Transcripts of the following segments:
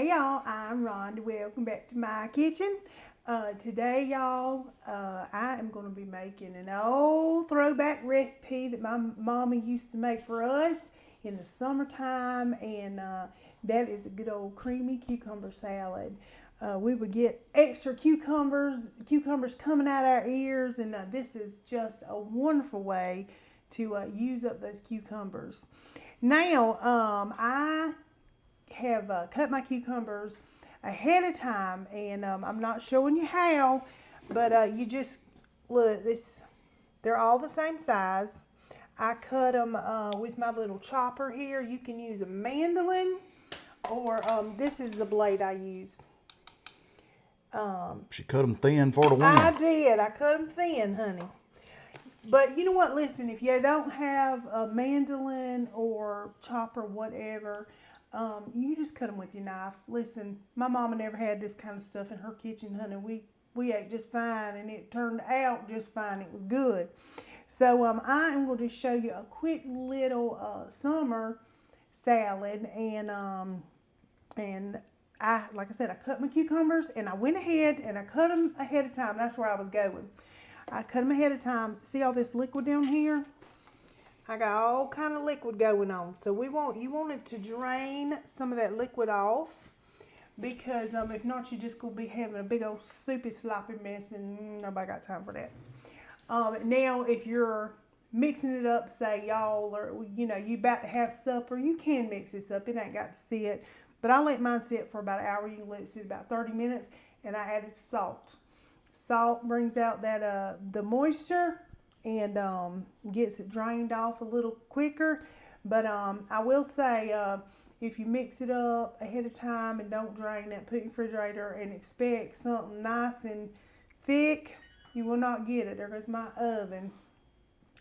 Hey y'all, I'm Rhonda. Welcome back to my kitchen. Today, y'all, I am going to be making an old throwback recipe that my mama used to make for us in the summertime, and that is a good old creamy cucumber salad. We would get extra cucumbers coming out our ears, and this is just a wonderful way to use up those cucumbers. Now, I have cut my cucumbers ahead of time, and I'm not showing you how, but you just look, they're all the same size. I cut them with my little chopper here. You can use a mandolin, or this is the blade I used. She cut them thin for the win. I did. I cut them thin, honey. But you know what? Listen, if you don't have a mandolin or chopper, whatever, you just cut them with your knife. Listen, my mama never had this kind of stuff in her kitchen, honey. We ate just fine, and it turned out just fine. It was good. So I am going to show you a quick little summer salad, and I, like I said, I cut my cucumbers, and I went ahead and I cut them ahead of time. That's where I was going. I cut them ahead of time. See all this liquid down here? I got all kind of liquid going on. So you want it to drain some of that liquid off, because if not, you're just going to be having a big old soupy sloppy mess, and nobody got time for that. Now, if you're mixing it up, say y'all, or you about to have supper, you can mix this up. It ain't got to sit. But I let mine sit for about an hour. You can let it sit about 30 minutes, and I added salt. Salt brings out that the moisture, and gets it drained off a little quicker. But I will say, if you mix it up ahead of time and don't drain it, put it in the refrigerator and expect something nice and thick, you will not get it. There goes my oven.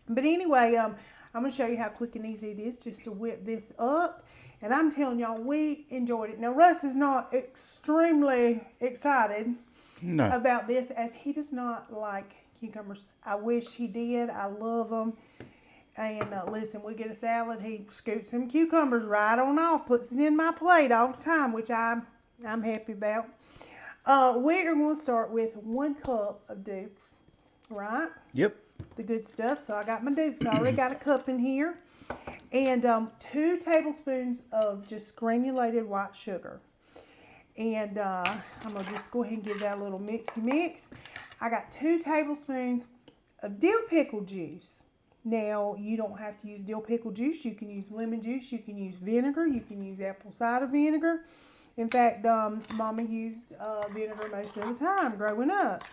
But anyway, I'm going to show you how quick and easy it is just to whip this up. And I'm telling y'all, we enjoyed it. Now, Russ is not extremely excited about this, as he does not like cucumbers. I wish he did. I love them. And listen, we get a salad, he scoots some cucumbers right on off, puts it in my plate all the time, which I'm happy about. We're going to start with 1 cup of Dukes, right? Yep. The good stuff. So I got my Dukes. I already got a cup in here. And 2 tablespoons of just granulated white sugar. And I'm going to just go ahead and give that a little mixy mix. I got 2 tablespoons of dill pickle juice. Now, you don't have to use dill pickle juice. You can use lemon juice. You can use vinegar. You can use apple cider vinegar. In fact, Mama used vinegar most of the time growing up.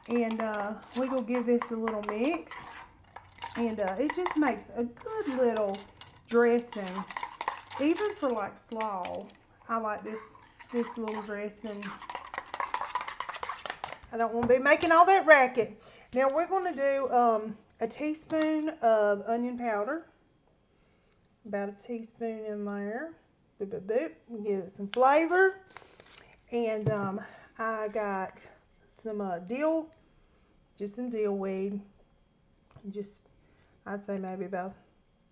And we're going to give this a little mix. And it just makes a good little dressing. Even for like slaw, I like this little dressing. I don't want to be making all that racket. Now we're going to do a teaspoon of onion powder. About a teaspoon in there. Boop, boop, boop. Give it some flavor. And I got some dill, just some dill weed. Just, I'd say maybe about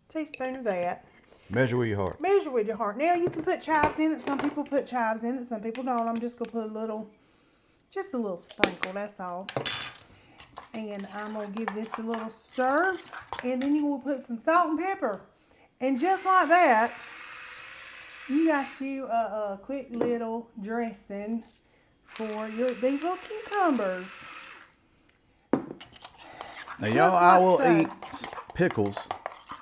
a teaspoon of that. Measure with your heart. Measure with your heart. Now you can put chives in it. Some people put chives in it. Some people don't. I'm just going to put just a little sprinkle. That's all. And I'm going to give this a little stir. And then you're going to put some salt and pepper. And just like that, you got you a quick little dressing for these little cucumbers. Now, y'all, I will eat pickles.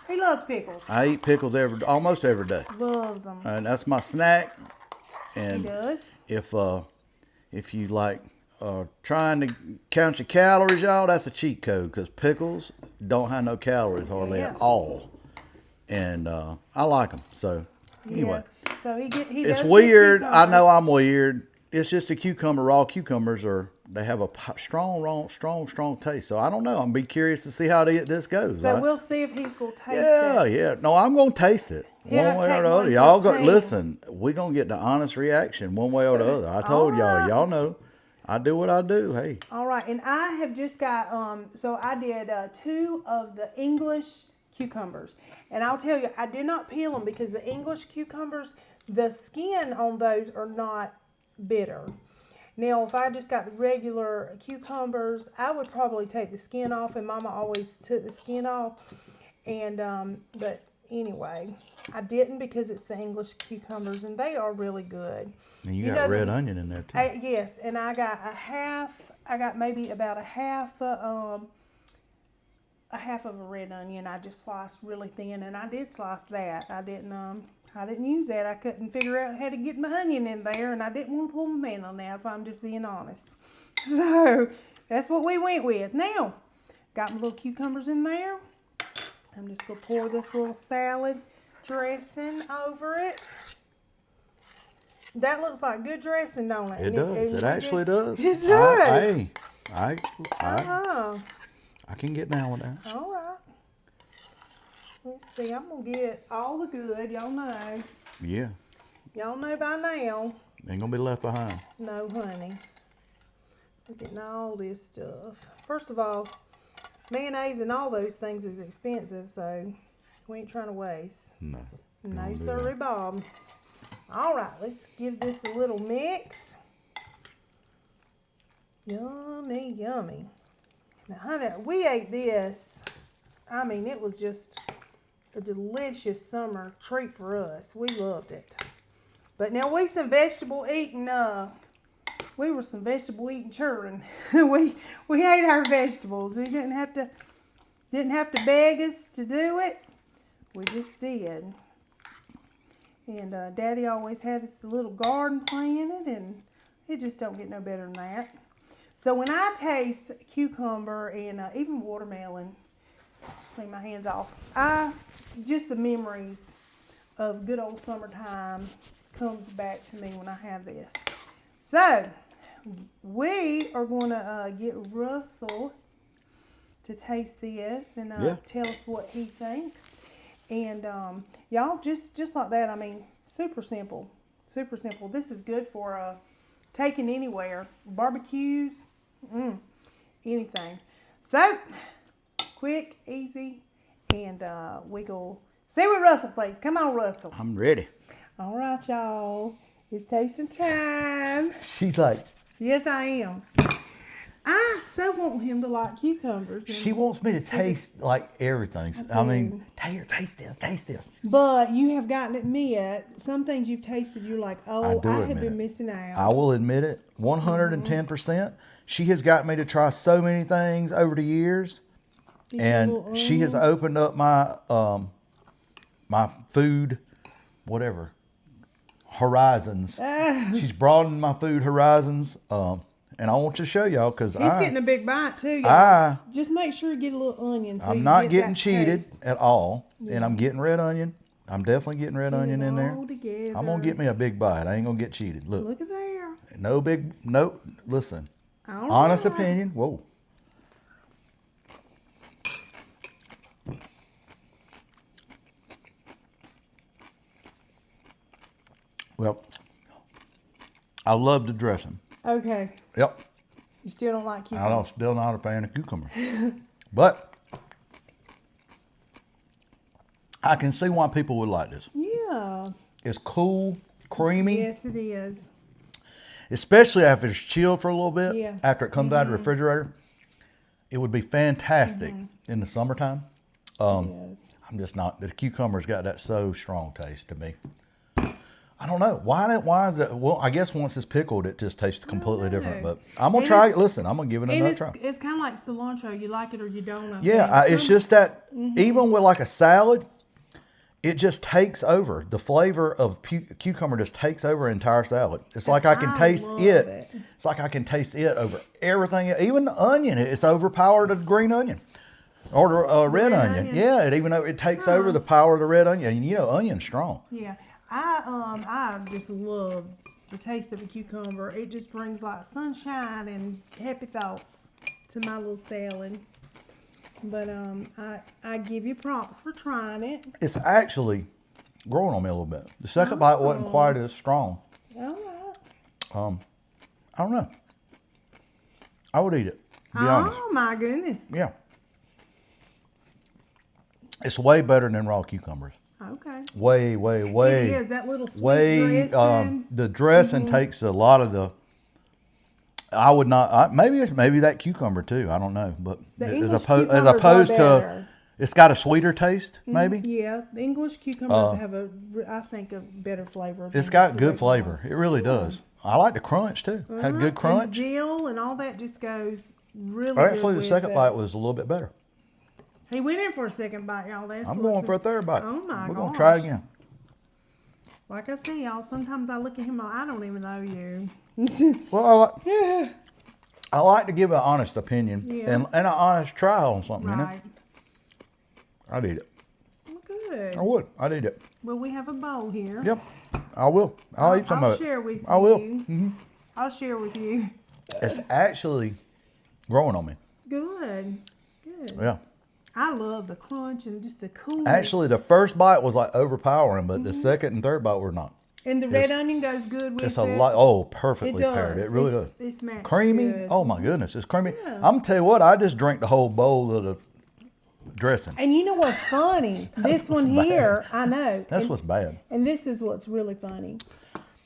He loves pickles. I eat pickles almost every day. Loves them. And that's my snack. And he does. If you like trying to count your calories, y'all, that's a cheat code, because pickles don't have no calories hardly at all. And I like them. So anyway, yes. So he it's does weird. I know I'm weird. It's just a cucumber. Raw cucumbers they have a strong taste. So I don't know. I'm be curious to see how this goes. So right? We'll see if he's gonna taste it. Yeah. No, I'm gonna taste it one way or the other. Y'all listen. We're gonna get the honest reaction one way or the other. I told y'all. Y'all know. I do what I do. Hey. All right, and I have just got so I did 2 of the English cucumbers. And I'll tell you, I did not peel them because the English cucumbers, the skin on those are not bitter. Now, if I just got the regular cucumbers, I would probably take the skin off, and Mama always took the skin off. And, but anyway, I didn't because it's the English cucumbers, and they are really good. And you got red onion in there too. Yes, and I got maybe about a half of a red onion. I just sliced really thin, and I did slice that. I didn't use that. I couldn't figure out how to get my onion in there, and I didn't want to pull my man on that, if I'm just being honest. So that's what we went with. Now, got my little cucumbers in there. I'm just gonna pour this little salad dressing over it. That looks like good dressing, don't it? It does. It actually does. It does. I can get down with that. All right. Let's see. I'm gonna get all the good. Y'all know. Yeah. Y'all know by now. Ain't gonna be left behind. No, honey. Look at all this stuff. First of all, mayonnaise and all those things is expensive, so we ain't trying to waste. No. No, sirree, Bob. All right, let's give this a little mix. Yummy, yummy. Now, honey, we ate this. I mean, it was just a delicious summer treat for us. We loved it. But now we some vegetable eating. We were some vegetable eating children. we ate our vegetables. We didn't have to beg us to do it. We just did. And Daddy always had us a little garden planted, and it just don't get no better than that. So when I taste cucumber and even watermelon, clean my hands off, just the memories of good old summertime comes back to me when I have this. So we are going to get Russell to taste this and tell us what he thinks. And y'all, just like that, I mean, super simple. Super simple. This is good for taking anywhere. Barbecues, anything. So, quick, easy, and we go see what Russell thinks. Come on, Russell. I'm ready. All right, y'all. It's tasting time. She's like, yes, I am. I so want him to like cucumbers. She wants me to taste like everything. I mean, taste this. But you have gotten to admit, some things you've tasted, you're like, oh, I have been missing out. I will admit it, 110%. She has got me to try so many things over the years. And she has opened up my my food, whatever, horizons. She's broadened my food horizons. And I want to show y'all because he's getting a big bite too, y'all. Just make sure you get a little onion. So I'm not getting cheated at all, and I'm getting red onion. I'm definitely getting red onion in there. Together. I'm gonna get me a big bite. I ain't gonna get cheated. Look at there. No. Listen. Honest opinion. Whoa. Well, I love the dressing. Okay. Yep. You still don't like cucumber? I'm still not a fan of cucumber. But I can see why people would like this. Yeah. It's cool, creamy. Yes, it is. Especially after it's chilled for a little bit. Yeah. After it comes out of the refrigerator. It would be fantastic in the summertime. Yes. I'm just not, the cucumber's got that so strong taste to me. I don't know. Why is it? Well, I guess once it's pickled, it just tastes completely different. But I'm going to try it. Listen, I'm going to give it another try. It's kind of like cilantro. You like it or you don't. Yeah, it's just that even with like a salad, it just takes over. The flavor of cucumber just takes over an entire salad. It's like I can taste it. It's like I can taste it over everything. Even the onion, it's overpowered the green onion. Or the red onion. Yeah, even though it takes over the power of the red onion. And you know, onion's strong. Yeah. I just love the taste of a cucumber. It just brings like sunshine and happy thoughts to my little salad. But I give you props for trying it. It's actually growing on me a little bit. The second bite wasn't quite as strong. All right. I don't know. I would eat it, to be honest. Oh my goodness. Yeah. It's way better than raw cucumbers. Okay. Way. It is that little sweet Way. dressing. The dressing takes a lot of the. I would not. Maybe that cucumber too. I don't know, but The as English opposed cucumbers are to, better. it's got a sweeter taste. Maybe Yeah, the English cucumbers have I think, a better flavor. it's than got the good regular flavor. ones. It really does. I like the crunch too. Had good And crunch. the dill and all that just goes really Actually, good the with second the- bite was a little bit better. He went in for a second bite, y'all. I'm going for a third bite. Oh my We're gonna try gosh. again. Like I see, y'all, sometimes I look at him, I don't even know you. Well, Yeah. I like to give an honest opinion Yeah. and an honest try on something. Right. I'd eat it. Well, good. I would. I'd eat it. Well, we have a bowl here. Yep. I will. I'll eat some I'll of it. share with you. I will. Mm-hmm. I'll share with you. It's actually growing on me. Good. Good. Yeah. I love the crunch and just the coolness. Actually, the first bite was like overpowering, but the second and third bite were not. And the red onion goes good with It's it. a lot. Oh, perfectly It paired. does. It really It's- does. it's matched Creamy. good. Oh my goodness, it's creamy. Yeah. I'm gonna tell you what. I just drank the whole bowl of the dressing. And you know what's funny? This what's one bad. here, I know. That's and, what's bad. And this is what's really funny.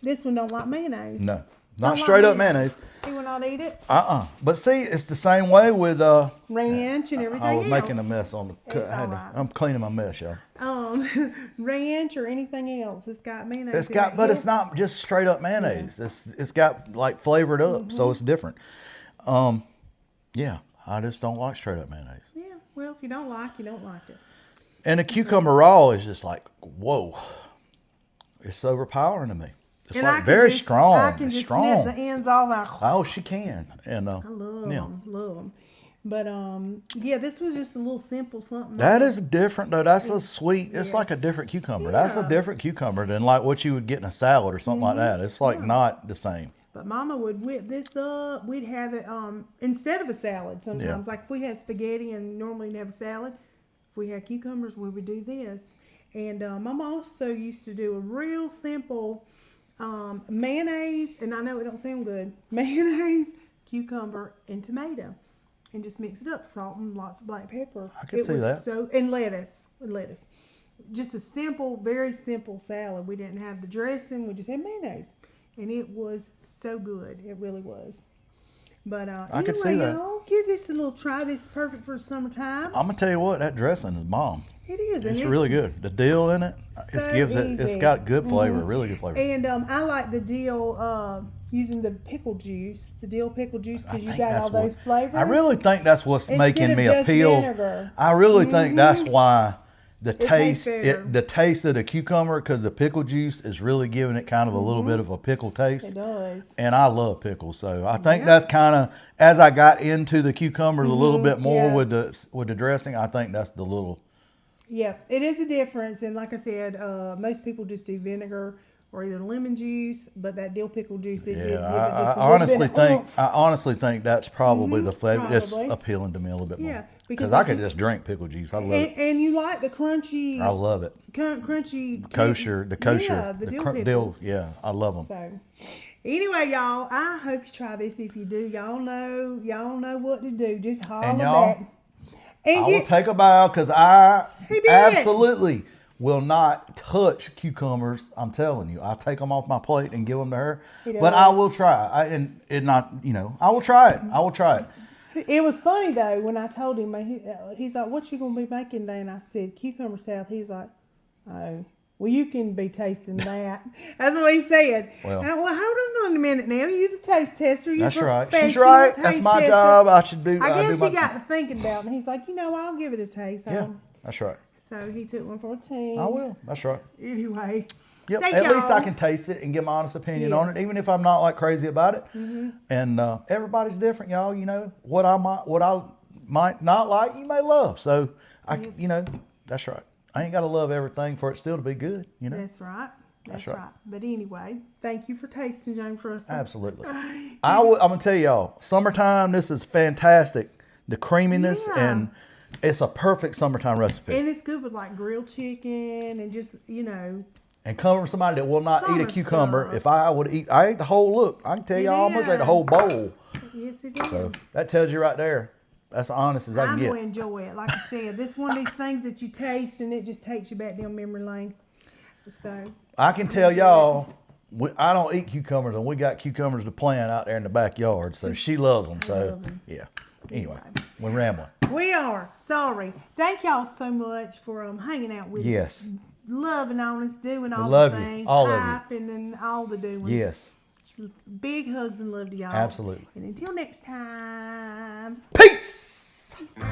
This one don't like mayonnaise. No, Don't not like straight up mayonnaise. He will not eat it. But see, it's the same way with. Ranch and everything I was else. making a mess on the. It's all right. I'm cleaning my mess, y'all. Ranch or anything else. It's got mayonnaise. It's in got, it. but He'll- it's not just straight up mayonnaise. It's got like flavored up, so it's different. Yeah, I just don't like straight up mayonnaise. Yeah, well, if you don't like, you don't like it. And the cucumber raw is just like, whoa, it's overpowering to me. It's And I like can very just- strong. I can It's just strong. snip the ends off out. Oh, she can. And I love yeah. them, love them. But yeah, this was just a little simple something. That is different though. That's a sweet. It's like a Yes. different cucumber. That's a Yeah. different cucumber than like what you would get in a salad or something like that. It's like not the same. But Mama would whip this up. We'd have it instead of a salad sometimes. Yeah. Like if we had spaghetti and normally we'd have a salad, if we had cucumbers, we would do this. And Mama also used to do a real simple mayonnaise, and I know it don't sound good. Mayonnaise, cucumber, and tomato, and just mix it up. Salt and lots of black pepper. I can see that. And lettuce. Just a simple, very simple salad. We didn't have the dressing. We just had mayonnaise, and it was so good. It really was. But I could anyway, see that. y'all, give this a little try. This is perfect for summertime. I'm gonna tell you what, that dressing is bomb. It is. It's and really good. The dill in it, So it's easy. got good flavor, really good flavor. And I like the dill using the pickle juice, the dill pickle juice, I because you think got that's all what- those flavors. I really think that's what's Instead making of me just appeal. vinegar. I really think that's why the tastes taste, better. the taste of the cucumber, because the pickle juice is really giving it kind of a little bit of a pickle taste. It does. And I love pickles, so I think Yeah. that's kind of as I got into the cucumbers a little bit more yeah. with the dressing. I think that's the little. Yeah, it is a difference. And like I said, most people just do vinegar or either lemon juice, but that dill pickle juice, it did give it I just a little honestly bit of think oomph. I honestly think that's probably the flavor that's probably. appealing to me a little bit more. Yeah, because because I it could just- just drink pickle juice. I love it. And you like the crunchy, I love it. crunchy Kosher, the kosher, yeah, the dill dill. pickles. Yeah, I love them. So, anyway, y'all, I hope you try this. If you do, y'all know what to do. Just holler y'all, back. And I will take a bow because I He did it. absolutely will not touch cucumbers. I'm telling you, I'll take them off my plate and give them to her. He But I does. will try. I will try it. I will try it. It was funny though when I told him. He's like, "What you gonna be making today?" And I said, "Cucumber salad." He's like, "Oh, well, you can be tasting that." That's what he said. Well. And I, well, hold on a minute now. You're the taste tester. You're That's right. She's professional right. That's taste my tester. job. I should do. I do guess my, he got to thinking about it, and he's like, I'll give it a taste. Yeah, that's right. So he took one for a team. I will. That's right. Anyway. Yep. Thank At least I y'all. can taste it and give my honest opinion on it, Yes. Mm-hmm. even if I'm not like crazy about it. And everybody's different, y'all. You know what I might not like, you may love. So that's right. I ain't got to love everything for it still to be good. You know. That's right. That's right. right. But anyway, thank you for tasting, James Russell. Absolutely. I'm gonna tell y'all, summertime. This is fantastic. The creaminess Yeah. and it's a perfect summertime recipe. And it's good with like grilled chicken and just, And coming from somebody that will not eat Summer a cucumber, stuff. if I ate the whole look. I can tell you, I almost ate the whole bowl. yes, it is. So that tells you right there. That's honest as I I'm can going to get. enjoy it. Like I said, this is one of these things that you taste and it just takes you back down memory lane. So I can tell y'all, I don't eat cucumbers, and we got cucumbers to plant out there in the backyard, so she loves them. So, love 'em. yeah. Anyway, we're rambling. we are. Sorry. Thank y'all so much for hanging out with us. Yes. Loving on us, doing all love the you. things, All of you. hyping and all the doing. Yes. Big hugs and love to y'all. Absolutely. And until next time. Peace. Peace.